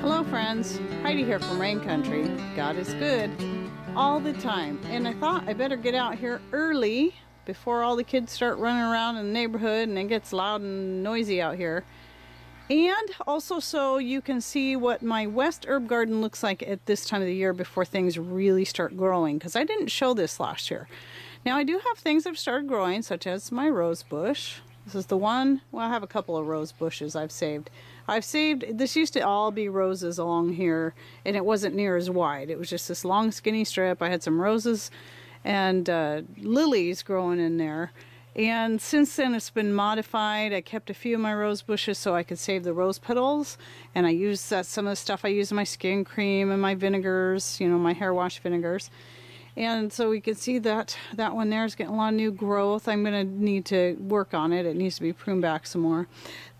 Hello friends, Heidi here from Rain Country. God is good all the time, and I thought I better get out here early before all the kids start running around in the neighborhood and it gets loud and noisy out here. And also so you can see what my West herb garden looks like at this time of the year before things really start growing, because I didn't show this last year. Now I do have things that have started growing, such as my rosebush. This is the one, well, I have a couple of rose bushes I've saved. This used to all be roses along here, and it wasn't near as wide. It was just this long skinny strip. I had some roses and lilies growing in there. And since then it's been modified. I kept a few of my rose bushes so I could save the rose petals. And I used some of the stuff I use in my skin cream and my vinegars, you know, my hair wash vinegars. And so we can see that that one there is getting a lot of new growth. I'm going to need to work on it. It needs to be pruned back some more.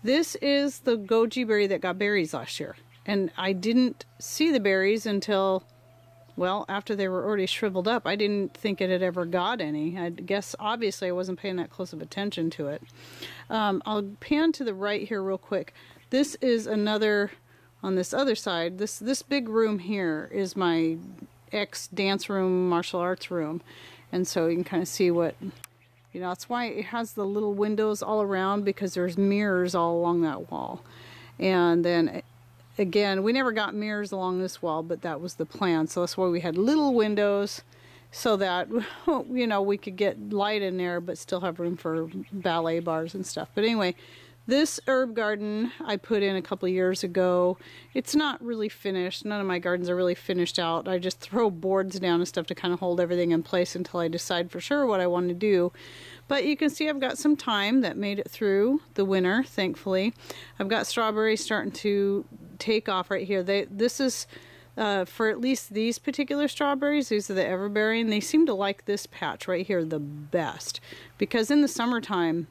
This is the Goji Berry that got berries last year. And I didn't see the berries until, well, after they were already shriveled up. I didn't think it had ever got any. I guess obviously I wasn't paying that close of attention to it. I'll pan to the right here real quick. This is another, on this other side, this big room here is my dance room, martial arts room, and so you can kind of see what, you know, that's why it has the little windows all around, because there's mirrors all along that wall. And then again, we never got mirrors along this wall, but that was the plan, so that's why we had little windows so that, you know, we could get light in there but still have room for ballet bars and stuff. But anyway, this herb garden I put in a couple of years ago. It's not really finished. None of my gardens are really finished out. I just throw boards down and stuff to kind of hold everything in place until I decide for sure what I want to do. But you can see I've got some time that made it through the winter, thankfully. I've got strawberries starting to take off right here. This is for at least these particular strawberries. These are the everberry, and they seem to like this patch right here the best, because in the summertime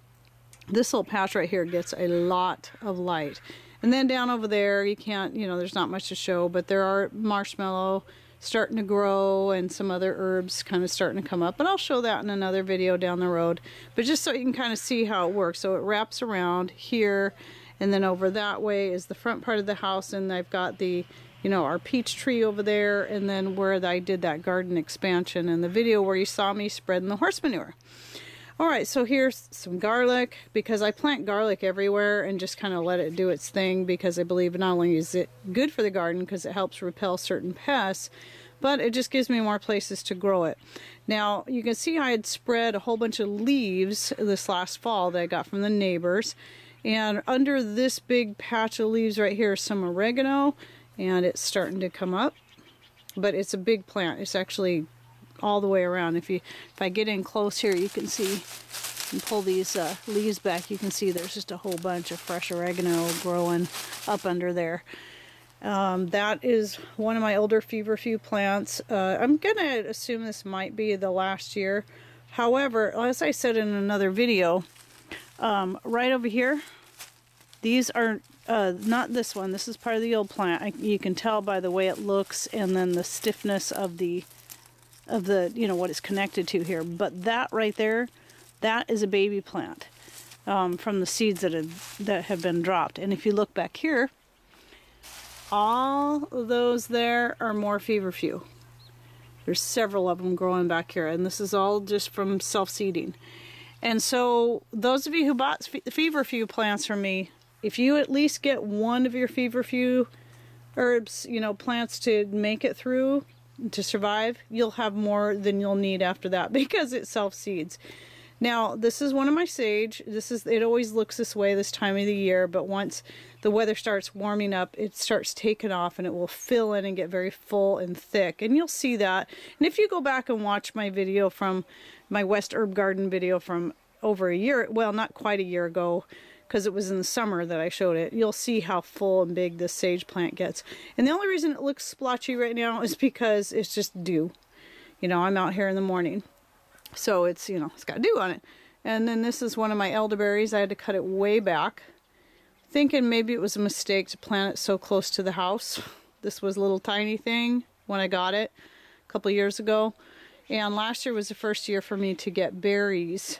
this little patch right here gets a lot of light. And then down over there, you can't, you know, there's not much to show, but there are marshmallow starting to grow and some other herbs kind of starting to come up. But I'll show that in another video down the road. But just so you can kind of see how it works. So it wraps around here, and then over that way is the front part of the house, and I've got the, you know, our peach tree over there, and then where I did that garden expansion in the video where you saw me spreading the horse manure. Alright, so here's some garlic, because I plant garlic everywhere and just kind of let it do its thing, because I believe not only is it good for the garden because it helps repel certain pests, but it just gives me more places to grow it. Now, you can see I had spread a whole bunch of leaves this last fall that I got from the neighbors, and under this big patch of leaves right here is some oregano, and it's starting to come up, but it's a big plant. It's actually all the way around. If I get in close here, you can see and pull these leaves back, you can see there's just a whole bunch of fresh oregano growing up under there. That is one of my older Feverfew plants. I'm gonna assume this might be the last year. However, as I said in another video, right over here, these are not this one. This is part of the old plant. You can tell by the way it looks, and then the stiffness of the you know, what it's connected to here. But that right there, that is a baby plant from the seeds that have been dropped. And if you look back here, all of those there are more Feverfew. There's several of them growing back here, and this is all just from self-seeding. And so those of you who bought Feverfew plants from me, if you at least get one of your Feverfew herbs, you know, plants to make it through, to survive, you'll have more than you'll need after that, because it self-seeds. Now, this is one of my sage. It always looks this way this time of the year, but once the weather starts warming up, it starts taking off, and it will fill in and get very full and thick, and you'll see that. And if you go back and watch my video from my West Herb Garden video from over a year, well, not quite a year ago, because it was in the summer that I showed it, you'll see how full and big this sage plant gets. And the only reason it looks splotchy right now is because it's just dew. You know, I'm out here in the morning, so it's, you know, it's got dew on it. And then this is one of my elderberries. I had to cut it way back, thinking maybe it was a mistake to plant it so close to the house. This was a little tiny thing when I got it a couple years ago. And last year was the first year for me to get berries.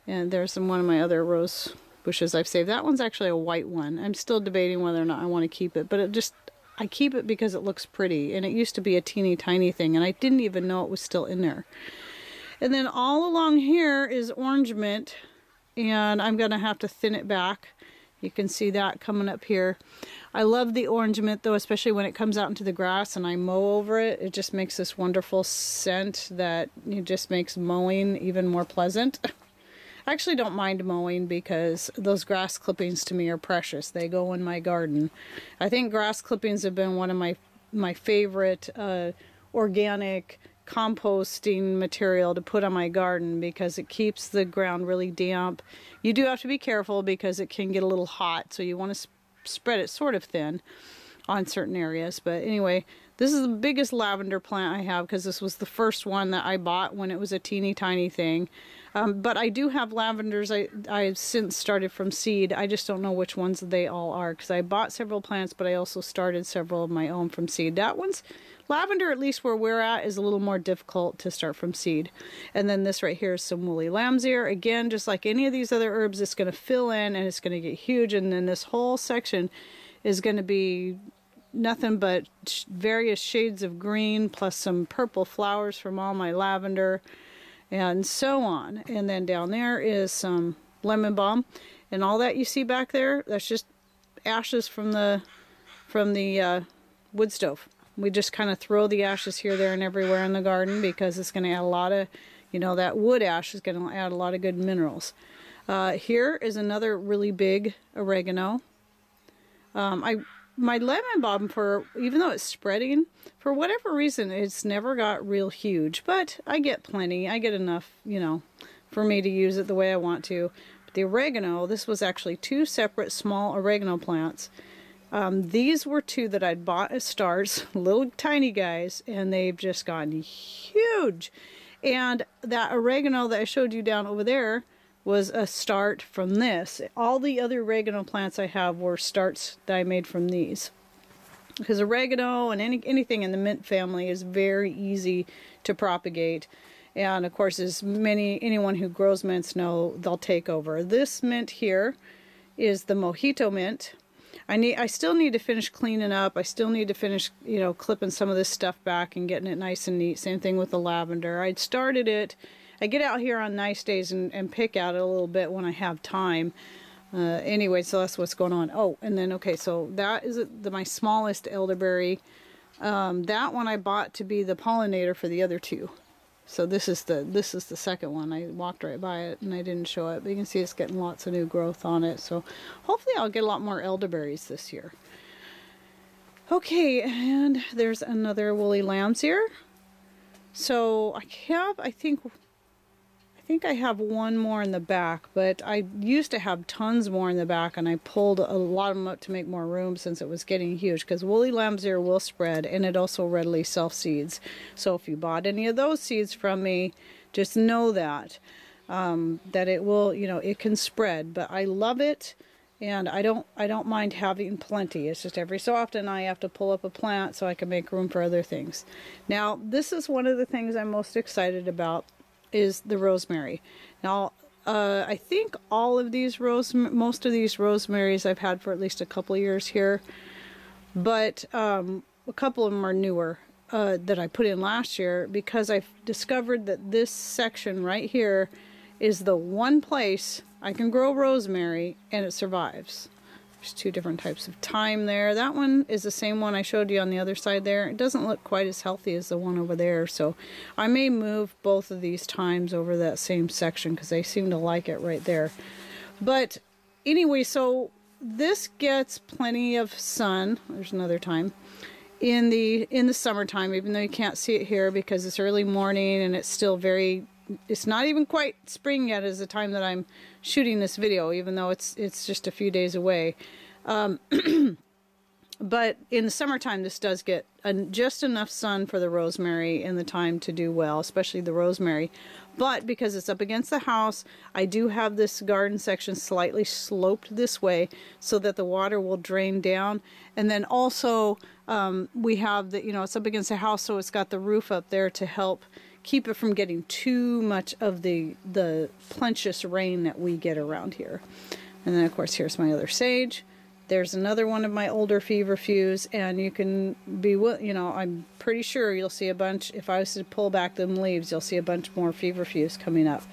And there's one of my other rose bushes I've saved. That one's actually a white one. I'm still debating whether or not I want to keep it, but I keep it because it looks pretty, and it used to be a teeny tiny thing, and I didn't even know it was still in there. And then all along here is orange mint, and I'm gonna have to thin it back. You can see that coming up here. I love the orange mint though, especially when it comes out into the grass and I mow over it. It just makes this wonderful scent that it just makes mowing even more pleasant. I actually don't mind mowing because those grass clippings to me are precious. They go in my garden. I think grass clippings have been one of my favorite organic composting material to put on my garden because it keeps the ground really damp. You do have to be careful because it can get a little hot, so you want to spread it sort of thin on certain areas. But anyway, this is the biggest lavender plant I have because this was the first one that I bought when it was a teeny tiny thing. But I do have lavenders I've since started from seed. I just don't know which ones they all are because I bought several plants, but I also started several of my own from seed. That one's lavender, at least where we're at, is a little more difficult to start from seed. And then this right here is some woolly lamb's ear. Again, just like any of these other herbs, it's going to fill in and it's going to get huge. And then this whole section is going to be nothing but various shades of green plus some purple flowers from all my lavender and so on. And then down there is some lemon balm, and all that you see back there, that's just ashes from the wood stove. We just kind of throw the ashes here, there, and everywhere in the garden because it's going to add a lot of, you know, that wood ash is going to add a lot of good minerals. Here is another really big oregano. My lemon balm, even though it's spreading, for whatever reason, it's never got real huge. But I get plenty. I get enough, you know, for me to use it the way I want to. But the oregano, this was actually 2 separate small oregano plants. These were 2 that I'd bought as starts, little tiny guys, and they've just gotten huge. And that oregano that I showed you down over there was a start from this. All the other oregano plants I have were starts that I made from these. Because oregano and anything in the mint family is very easy to propagate. And of course, as anyone who grows mints know, they'll take over. This mint here is the mojito mint. I still need to finish cleaning up. I still need to finish, you know, clipping some of this stuff back and getting it nice and neat. Same thing with the lavender. I'd started it. I get out here on nice days and pick at it a little bit when I have time. Anyway, so that's what's going on. Oh, and then, okay, so that is my smallest elderberry. That one I bought to be the pollinator for the other 2. So this is the second one. I walked right by it and I didn't show it, but you can see it's getting lots of new growth on it. So hopefully I'll get a lot more elderberries this year. Okay, and there's another woolly lamb's ear. So I think I have one more in the back, but I used to have tons more in the back, and I pulled a lot of them up to make more room since it was getting huge, because woolly lamb's ear will spread, and it also readily self-seeds. So if you bought any of those seeds from me, just know that it will, you know, it can spread. But I love it, and I don't mind having plenty. It's just every so often I have to pull up a plant so I can make room for other things. Now, this is one of the things I'm most excited about, is the rosemary. Now, I think most of these rosemaries I've had for at least a couple of years here, but a couple of them are newer that I put in last year, because I've discovered that this section right here is the one place I can grow rosemary and it survives. There's 2 different types of thyme there. That one is the same one I showed you on the other side there. It doesn't look quite as healthy as the one over there, so I may move both of these thymes over that same section because they seem to like it right there. But anyway, so this gets plenty of sun. There's another thyme in the summertime, even though you can't see it here because it's early morning and it's still it's not even quite spring yet as the time that I'm shooting this video, even though it's just a few days away. But in the summertime, this does get just enough sun for the rosemary and the thyme to do well, especially the rosemary. But because it's up against the house, I do have this garden section slightly sloped this way so that the water will drain down. And then also we have it's up against the house, so it's got the roof up there to help keep it from getting too much of the plenteous rain that we get around here. And then of course here's my other sage. There's another one of my older Feverfews, and you can be, you know, I'm pretty sure you'll see a bunch. If I was to pull back them leaves, you'll see a bunch more Feverfews coming up.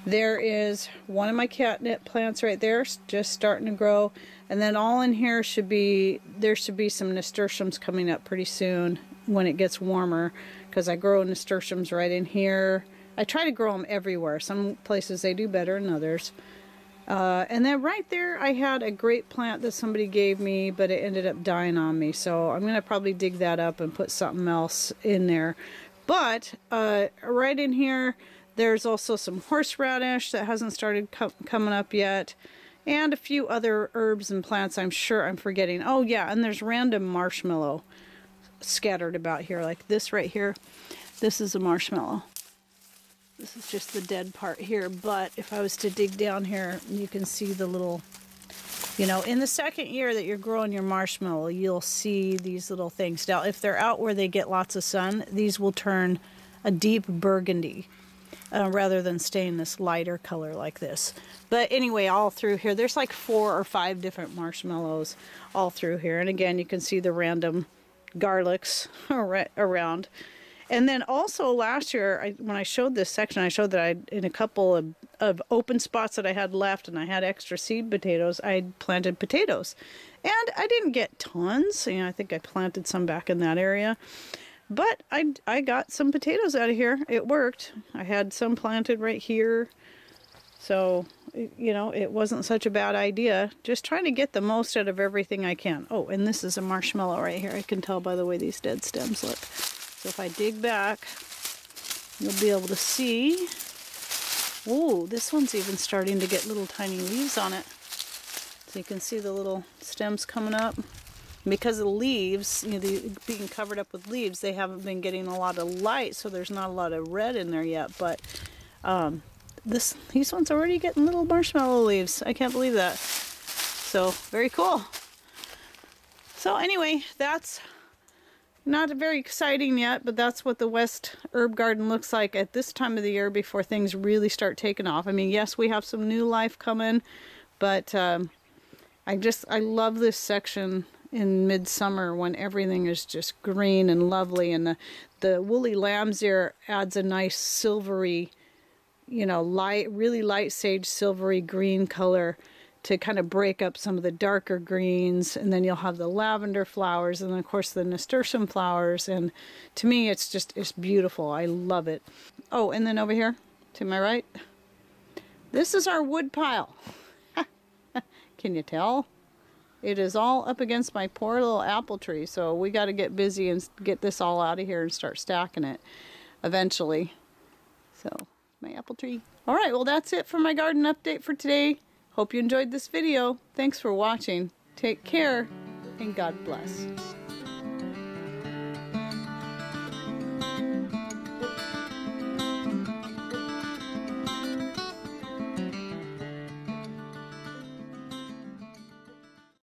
There is one of my catnip plants right there, just starting to grow. And then all in here there should be some nasturtiums coming up pretty soon when it gets warmer, because I grow nasturtiums right in here. I try to grow them everywhere. Some places they do better than others. And then right there I had a great plant that somebody gave me, but it ended up dying on me. So I'm going to probably dig that up and put something else in there. But right in here, there's also some horseradish that hasn't started coming up yet. And a few other herbs and plants I'm sure I'm forgetting. Oh yeah, and there's random marshmallow scattered about here, like this right here. This is a marshmallow. This is just the dead part here, but if I was to dig down here, you can see the little, you know, in the second year that you're growing your marshmallow, you'll see these little things. Now, if they're out where they get lots of sun, these will turn a deep burgundy. Rather than staying this lighter color like this. But anyway, all through here, there's like 4 or 5 different marshmallows all through here. And again, you can see the random garlics around. And then also last year, when I showed this section, I showed that in a couple of open spots that I had left and I had extra seed potatoes, I planted potatoes. And I didn't get tons. You know, I think I planted some back in that area. But I got some potatoes out of here. It worked. I had some planted right here. So, you know, it wasn't such a bad idea. Just trying to get the most out of everything I can. Oh, and this is a marshmallow right here. I can tell by the way these dead stems look. So if I dig back, you'll be able to see. Ooh, this one's even starting to get little tiny leaves on it. So you can see the little stems coming up. Because of the leaves, you know, being covered up with leaves, they haven't been getting a lot of light, so there's not a lot of red in there yet. But these ones are already getting little marshmallow leaves. I can't believe that. So very cool. So anyway, that's not very exciting yet, but that's what the West Herb Garden looks like at this time of the year before things really start taking off. I mean, yes, we have some new life coming, but I love this section in midsummer when everything is just green and lovely, and the woolly lamb's ear adds a nice silvery, you know, really light sage silvery green color to kind of break up some of the darker greens. And then you'll have the lavender flowers, and then of course the nasturtium flowers, and to me it's beautiful. I love it. Oh, and then over here to my right, this is our wood pile. Can you tell? It is all up against my poor little apple tree, so we got to get busy and get this all out of here and start stacking it eventually. So, my apple tree. Alright, well that's it for my garden update for today. Hope you enjoyed this video. Thanks for watching. Take care, and God bless.